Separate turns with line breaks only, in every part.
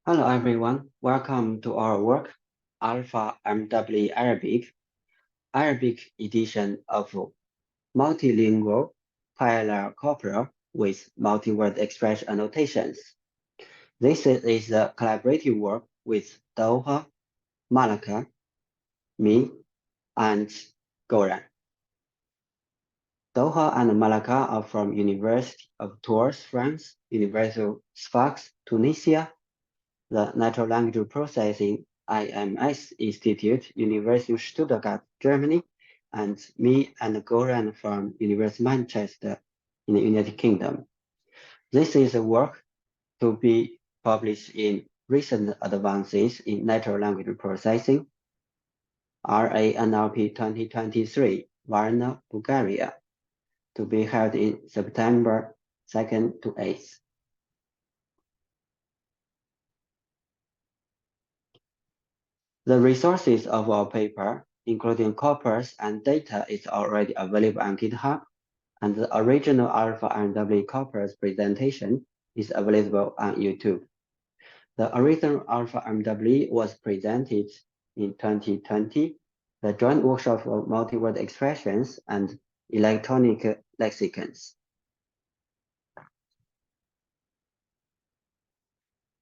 Hello everyone, welcome to our work, Alpha MW Arabic edition of Multilingual Parallel Corpora with Multiword expression annotations. This is a collaborative work with Doha, Malacca, me, and Goran. Doha and Malacca are from University of Tours, France, University of Sfax, Tunisia, the Natural Language Processing IMS Institute, University of Stuttgart, Germany, and me and Goran from University of Manchester in the United Kingdom. This is a work to be published in Recent Advances in Natural Language Processing, RANLP 2023, Varna, Bulgaria, to be held in September 2nd to 8th. The resources of our paper, including corpus and data, is already available on GitHub, and the original Alpha RW corpus presentation is available on YouTube. The original Alpha RW was presented in 2020, the joint workshop of multi-word expressions and electronic lexicons.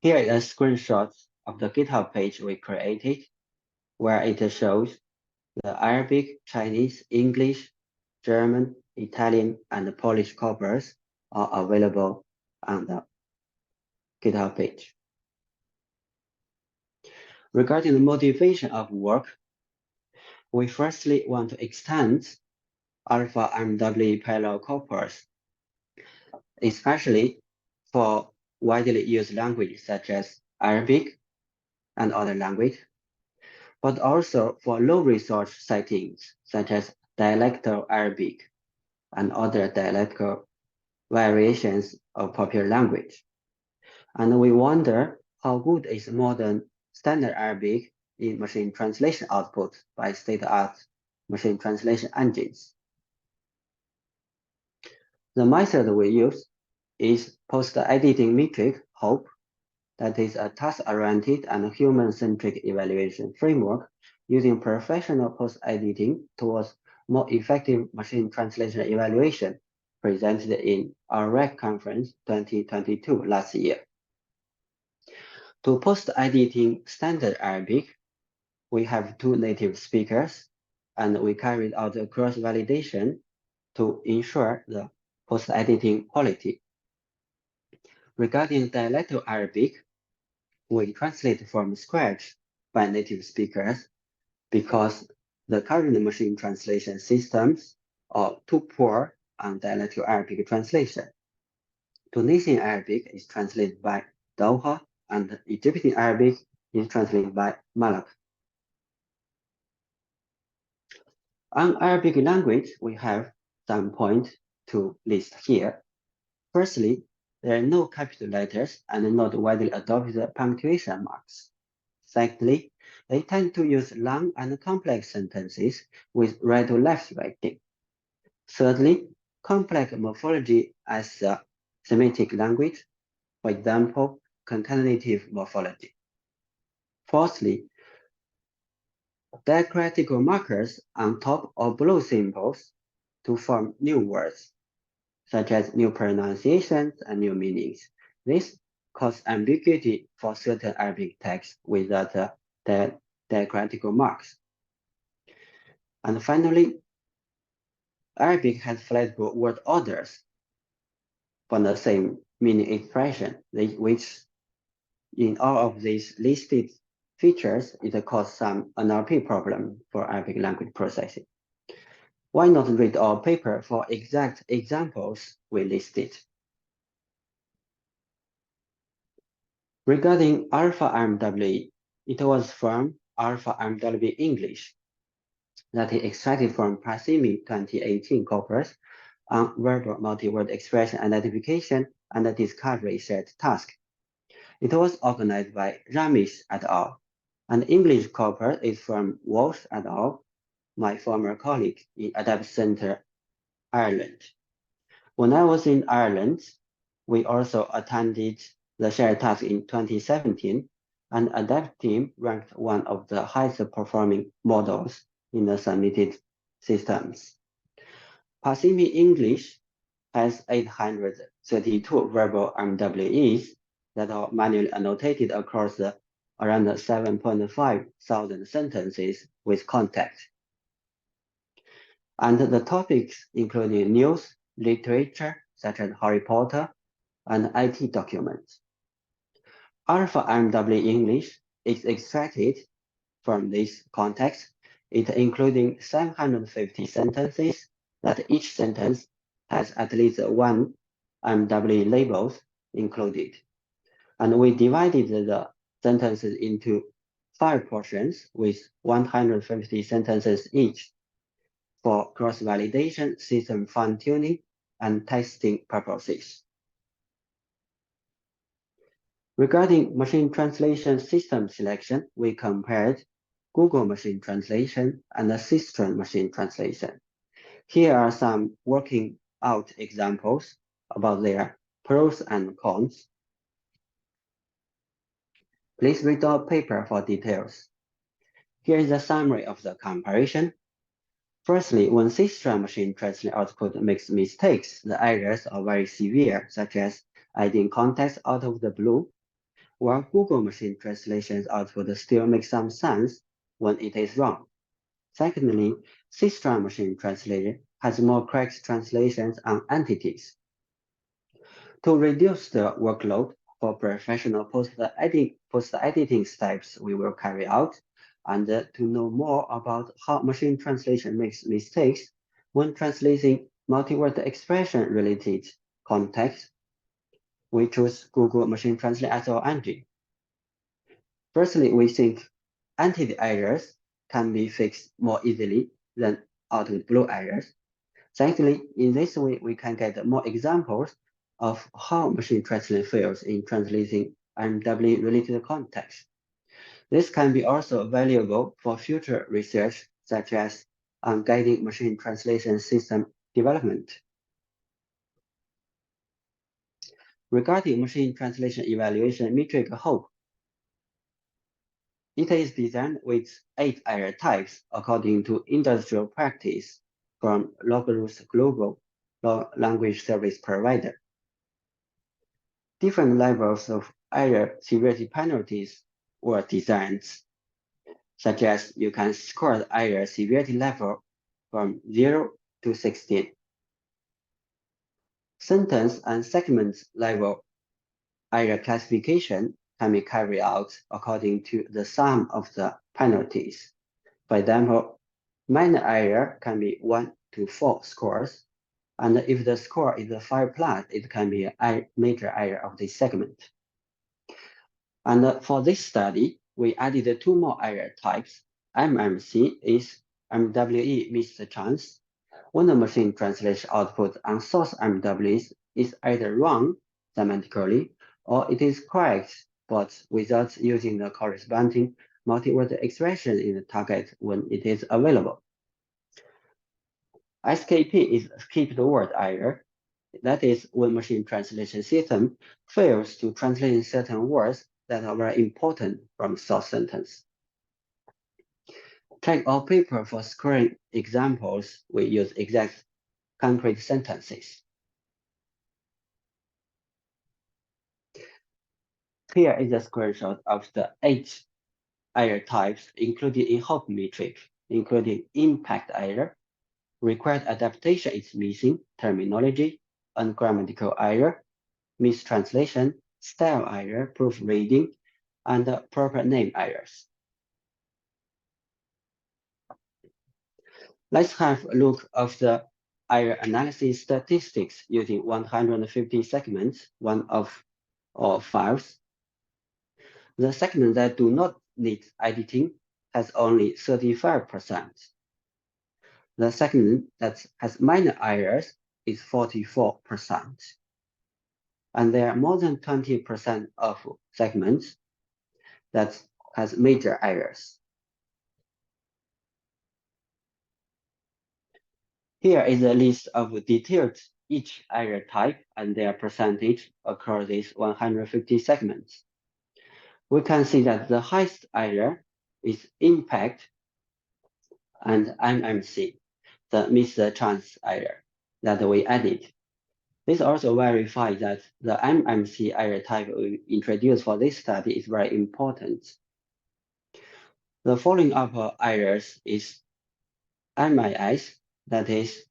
Here is a screenshot of the GitHub page we created, where it shows the Arabic, Chinese, English, German, Italian, and Polish corpus are available on the GitHub page. Regarding the motivation of work, we firstly want to extend Alpha MW parallel corpus, especially for widely used languages such as Arabic and other languages, but also for low resource settings such as dialectal Arabic and other dialectal variations of popular language. And we wonder how good is modern standard Arabic in machine translation output by state-of-the-art machine translation engines. The method we use is post-editing metric, HOPE, that is a task-oriented and human-centric evaluation framework using professional post-editing towards more effective machine translation evaluation presented in our REC conference 2022 last year. To post-editing standard Arabic, we have two native speakers, and we carried out a cross-validation to ensure the post-editing quality. Regarding dialectal Arabic, we translate from scratch by native speakers because the current machine translation systems are too poor on dialectal Arabic translation. Tunisian Arabic is translated by Doha, and Egyptian Arabic is translated by Malak. On Arabic language, we have some points to list here. Firstly, there are no capital letters and not widely adopted punctuation marks. Secondly, they tend to use long and complex sentences with right to left writing. Thirdly, complex morphology as a Semitic language, for example, concatenative morphology. Fourthly, diacritical markers on top or below symbols to form new words, such as new pronunciations and new meanings. This causes ambiguity for certain Arabic texts without diacritical marks. And finally, Arabic has flexible word orders for the same meaning expression, which in all of these listed features, it causes some NLP problem for Arabic language processing. Why not read our paper for exact examples we listed? Regarding Alpha RMW, it was from Alpha RMW English that is extracted from Pasimi 2018 corpus on verbal multi-word expression identification and discovery set task. It was organized by Ramesh et al. And English corpus is from Walsh et al., my former colleague in Adapt Center, Ireland. When I was in Ireland, we also attended the shared task in 2017, and Adapt team ranked one of the highest performing models in the submitted systems. Parsippany English has 832 verbal MWEs that are manually annotated across around 7.5 thousand sentences with context. And the topics including news, literature, such as Harry Potter, and IT documents. Alpha MW English is extracted from this context, it including 750 sentences that each sentence has at least one MW labels included. And we divided the sentences into 5 portions with 150 sentences each for cross-validation, system fine-tuning, and testing purposes. Regarding machine translation system selection, we compared Google Machine Translation and the System Machine Translation. Here are some working out examples about their pros and cons. Please read our paper for details. Here is a summary of the comparison. Firstly, when System Machine Translation output makes mistakes, the errors are very severe, such as adding context out of the blue, while Google Machine Translation's output still makes some sense when it is wrong. Secondly, System Machine Translation has more correct translations on entities. To reduce the workload for professional post-editing steps we will carry out, and to know more about how machine translation makes mistakes when translating multi-word expression-related context, we choose Google Machine Translate as our engine. Firstly, we think entity errors can be fixed more easily than out of blue errors. Secondly, in this way, we can get more examples of how machine translation fails in translating MW-related context. This can be also valuable for future research, such as on guiding machine translation system development. Regarding machine translation evaluation metric HOPE, it is designed with 8 error types according to industrial practice from Logos Global language service provider. Different levels of error severity penalties were designed, such as you can score the error severity level from 0 to 16. Sentence and segment level error classification can be carried out according to the sum of the penalties. For example, minor error can be 1 to 4 scores, and if the score is a 5+, it can be a major error of the segment. And for this study, we added 2 more error types. MMC is MWE missed chance. When the machine translation output on source MWs is either wrong semantically or it is correct, but without using the corresponding multi-word expression in the target when it is available. SKP is skipped word error. That is when machine translation system fails to translate certain words that are very important from source sentence. Check our paper for scoring examples. We use exact concrete sentences. Here is a screenshot of the 8 error types included in HOPE metric, including impact error, required adaptation is missing, terminology, ungrammatical error, mistranslation, style error, proofreading, and proper name errors. Let's have a look of the error analysis statistics using 150 segments, one of our files. The segments that do not need editing has only 35%. The segment that has minor errors is 44%. And there are more than 20% of segments that has major errors. Here is a list of detailed each error type and their percentage across these 150 segments. We can see that the highest error is impact and MMC, the missed chance error that we added. This also verifies that the MMC error type we introduced for this study is very important. The following up errors is MIS, that is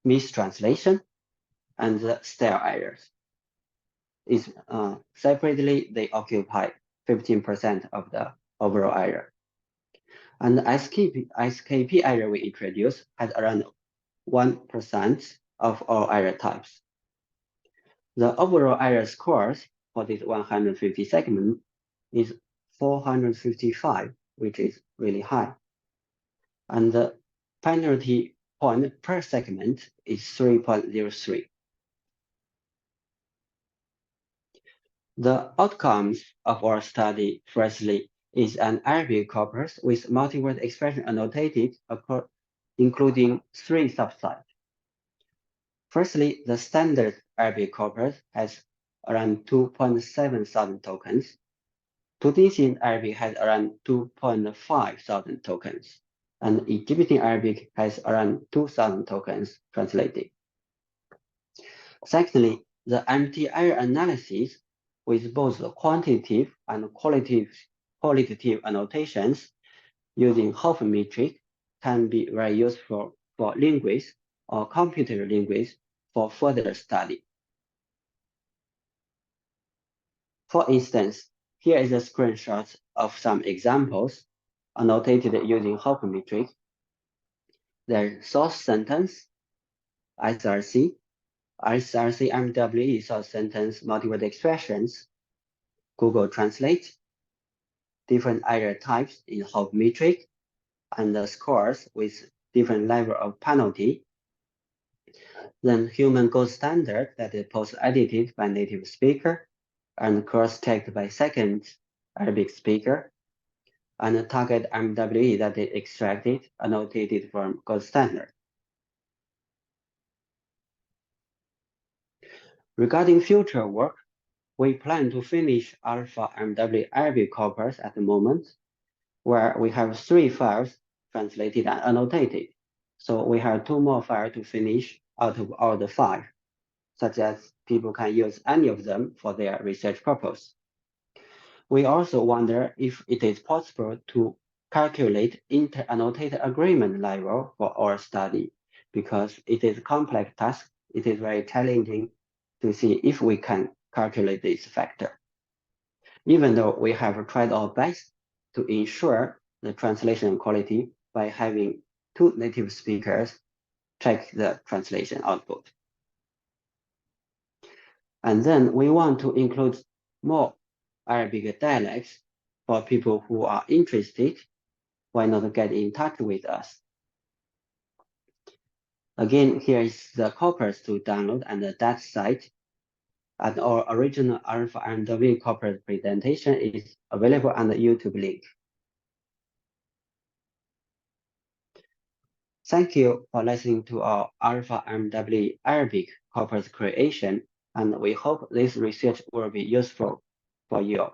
mistranslation, and the style errors. Separately, they occupy 15% of the overall error. And the SKP error we introduced has around 1% of all error types. The overall error scores for this 150 segment is 455, which is really high. And the penalty point per segment is 3.03. The outcomes of our study, firstly, is an Arabic corpus with multi-word expression annotated, including 3 subtypes. Firstly, the standard Arabic corpus has around 2.7 thousand tokens. Tunisian Arabic has around 2.5 thousand tokens, and Egyptian Arabic has around 2,000 tokens translated. Secondly, the MTI analysis with both quantitative and qualitative annotations using Hopf metric can be very useful for linguists or computer linguists for further study. For instance, here is a screenshot of some examples annotated using Hopf metric. Their source sentence, SRC, SRC MWE source sentence multi-word expressions, Google Translate, different error types in Hopf metric, and the scores with different level of penalty. Then human gold standard that is post-edited by native speaker and cross-checked by second Arabic speaker, and the target MWE that is extracted, annotated from gold standard. Regarding future work, we plan to finish Alpha MW Arabic corpus at the moment, where we have 3 files translated and annotated. So we have 2 more files to finish out of all the 5, such as people can use any of them for their research purpose. We also wonder if it is possible to calculate inter-annotator agreement level for our study, because it is a complex task. It is very challenging to see if we can calculate this factor. Even though we have tried our best to ensure the translation quality by having 2 native speakers check the translation output. And then we want to include more Arabic dialects for people who are interested. Why not get in touch with us? Again, here is the corpus to download and the that site. And our original Alpha MW corpus presentation is available on the YouTube link. Thank you for listening to our Alpha MW Arabic corpus creation, and we hope this research will be useful for you.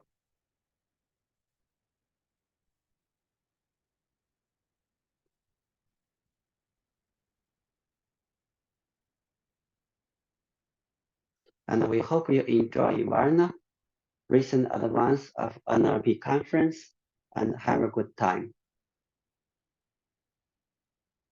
And we hope you enjoy Varna, recent advance of NLP conference, and have a good time.